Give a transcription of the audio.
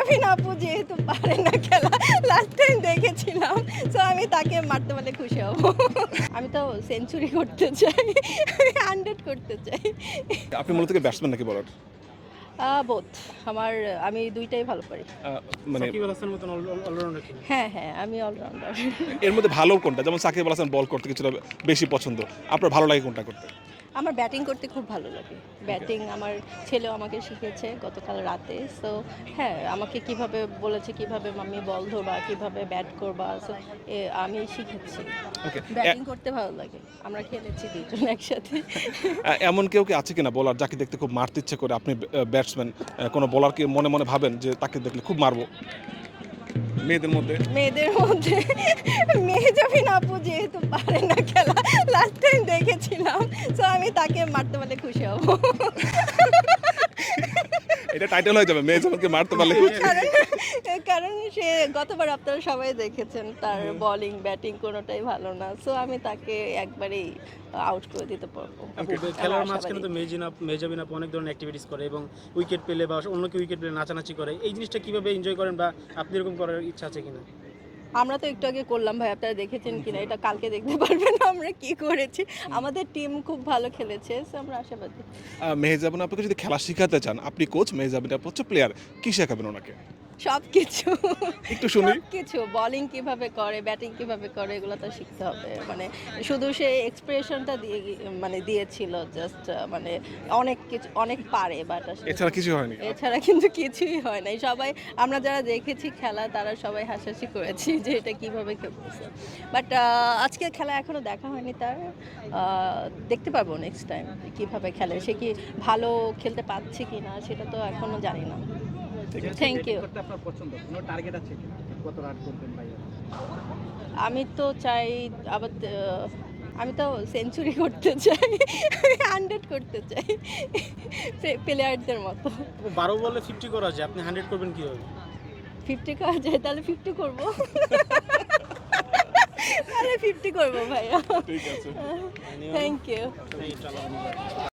মেহজাবিন আপু যেহেতু পারে না খেলা, লাস্ট টাইম দেখেছিলাম, সো আমি তাকে মারতে পারলে খুশি হব। আমি তো সেঞ্চুরি করতে চাই, 100 করতে চাই। আপনি মূলত কি ব্যাটসম্যান নাকি বলার? বোথ আমার আমি দুইটাই ভালো পারি। মানে সাকিব আল হাসানের মতন অলরাউন্ডার কি? হ্যাঁ, আমি অলরাউন্ডার। এর মধ্যে ভালো কোনটা? যেমন সাকিব আল হাসান বল করতে কিছুটা বেশি পছন্দ। আপনার ভালো লাগে কোনটা করতে? আমার ব্যাটিং করতে খুব ভালো লাগে। ব্যাটিং আমার ছেলেও আমাকে শিখিয়েছে গতকাল রাতে। সো হ্যাঁ, আমাকে কিভাবে বলেছে কিভাবে মাম্মি বল ধরবা, কিভাবে ব্যাট করবা। সো আমি শিখেছি। ওকে। ব্যাটিং করতে ভালো লাগে। আমরা খেলেছি দুজন একসাথে। এমন কেউ কি আছে কিনা বোলার যাকে দেখতে খুব মারতে ইচ্ছে করে? আপনি ব্যাটসম্যান, কোনো বোলারকে মনে মনে ভাবেন যে তাকে দেখলে খুব মারবো? মেয়েদের মধ্যে? মেয়েদের মধ্যে মেহজাবিন আপু যেহেতু পারে না খেলা, লাস্ট টাইম দেখেছিলাম, সো আমি তাকে মারতে পারলে খুশি হব। এটা টাইটেল হয়ে যাবে, মেয়ে যেমনকে মারতে পারলে খুশি। কারণ সে গতবার আপনারা সবাই দেখেছেন তার বোলিং ব্যাটিং কোনোটাই ভালো না, সো আমি তাকে একবারেই আউট করে দিতে পারবো। আপু খেলার মাঝখানে তো মেহজাবিন আপু অনেক ধরনের অ্যাক্টিভিটিস করে এবং উইকেট পেলে বা অন্য কেউ উইকেট পেলে নাচানাচি করে। এই জিনিসটা কিভাবে এনজয় করেন বা আপনি এরকম করার ইচ্ছা আছে কিনা? আমরা তো একটু আগে করলাম ভাই, আপনারা দেখেছেন কিনা এটা কালকে দেখতে পারবেন আমরা কি করেছি। আমাদের টিম খুব ভালো খেলেছে, সো আমরা আশাবাদী। মেহজাবিন আপুকে যদি খেলা শিখাতে চান, আপনি কোচ, মেহজাবিন আপু হচ্ছে প্লেয়ার, কি শেখাবেন ওনাকে? সব কিছু একটু শুনি। কিছু বোলিং কিভাবে করে ব্যাটিং কিভাবে করে এগুলো তো শিখতে হবে। মানে শুধু সে এক্সপ্রেশনটা মানে দিয়েছিল জাস্ট, মানে অনেক কিছু অনেক পারে, বাট এছাড়া কিছু হয়নি। এছাড়া কিন্তু কিছুই হয় নাই। সবাই আমরা যারা দেখেছি খেলা তারা সবাই হাসাহাসি করেছি যে এটা কিভাবে খেলতেছে। বাট আজকে খেলা এখনো দেখা হয়নি তার, দেখতে পারবো নেক্সট টাইম কিভাবে খেলে, সে কি ভালো খেলতে পারছে কি না সেটা তো এখনো জানি না। Thank you. আপনার পছন্দ কোনো টার্গেট আছে কি কত রান করবেন ভাইয়া? আমি তো চাই আবার আমি তো সেঞ্চুরি করতে চাই, 100 করতে চাই প্লেয়ারদের মতো। 12 বলে 50 করা যায়, আপনি 100 করবেন কিভাবে? 50 করা যায় তাহলে 50 করবো। তাহলে 50 করবো ভাইয়া। ঠিক আছে। Thank you. এই চলো।